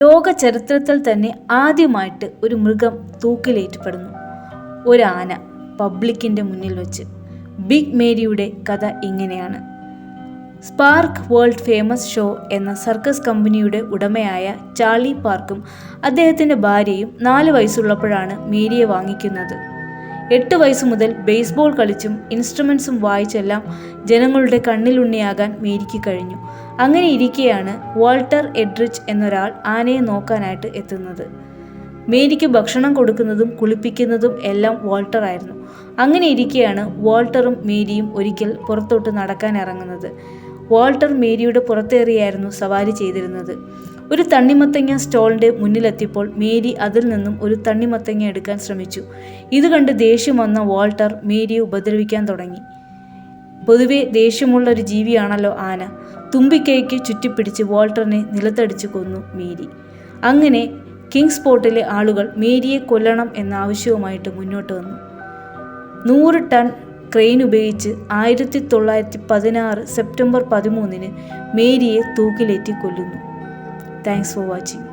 ലോക ചരിത്രത്തിൽ തന്നെ ആദ്യമായിട്ട് ഒരു മൃഗം തൂക്കിലേറ്റപ്പെടുന്നു. ഒരാന പബ്ലിക്കിൻ്റെ മുന്നിൽ വെച്ച്. ബിഗ് മേരിയുടെ കഥ ഇങ്ങനെയാണ്. സ്പാർക്ക് വേൾഡ് ഫേമസ് ഷോ എന്ന സർക്കസ് കമ്പനിയുടെ ഉടമയായ ചാർലി പാർക്കും അദ്ദേഹത്തിൻ്റെ ഭാര്യയും 4 വയസ്സുള്ളപ്പോഴാണ് മേരിയെ വാങ്ങിക്കുന്നത്. 8 വയസ്സ് മുതൽ ബേസ്ബോൾ കളിച്ചും ഇൻസ്ട്രുമെൻസും വായിച്ചെല്ലാം ജനങ്ങളുടെ കണ്ണിലുണ്ണിയാകാൻ മേരിക്ക് കഴിഞ്ഞു. അങ്ങനെ ഇരിക്കെയാണ് വാൾട്ടർ എഡ്രിച്ച് എന്നൊരാൾ ആനയെ നോക്കാനായിട്ട് എത്തുന്നത്. മേരിക്ക് ഭക്ഷണം കൊടുക്കുന്നതും കുളിപ്പിക്കുന്നതും എല്ലാം വാൾട്ടർ ആയിരുന്നു. അങ്ങനെ ഇരിക്കെയാണ് വാൾട്ടറും മേരിയും ഒരിക്കൽ പുറത്തോട്ട് നടക്കാൻ ഇറങ്ങുന്നത്. വാൾട്ടർ മേരിയുടെ പുറത്തേറിയായിരുന്നു സവാരി ചെയ്തിരുന്നത്. ഒരു തണ്ണിമത്തങ്ങ സ്റ്റോളിൻ്റെ മുന്നിലെത്തിയപ്പോൾ മേരി അതിൽ നിന്നും ഒരു തണ്ണിമത്തങ്ങ എടുക്കാൻ ശ്രമിച്ചു. ഇത് കണ്ട് ദേഷ്യം വന്ന വാൾട്ടർ മേരിയെ ഉപദ്രവിക്കാൻ തുടങ്ങി. പൊതുവെ ദേഷ്യമുള്ള ഒരു ജീവിയാണല്ലോ ആന. തുമ്പിക്കൈക്ക് ചുറ്റിപ്പിടിച്ച് വാൾട്ടറിനെ നിലത്തടിച്ച് കൊന്നു മേരി. അങ്ങനെ കിങ്സ് സ്പോട്ടിലെ ആളുകൾ മേരിയെ കൊല്ലണം എന്ന ആവശ്യവുമായിട്ട് മുന്നോട്ട് വന്നു. 100 ടൺ ക്രെയിൻ ഉപയോഗിച്ച് 1916 സെപ്റ്റംബർ 13 മേരിയെ തൂക്കിലേറ്റി കൊല്ലുന്നു. Thanks for watching.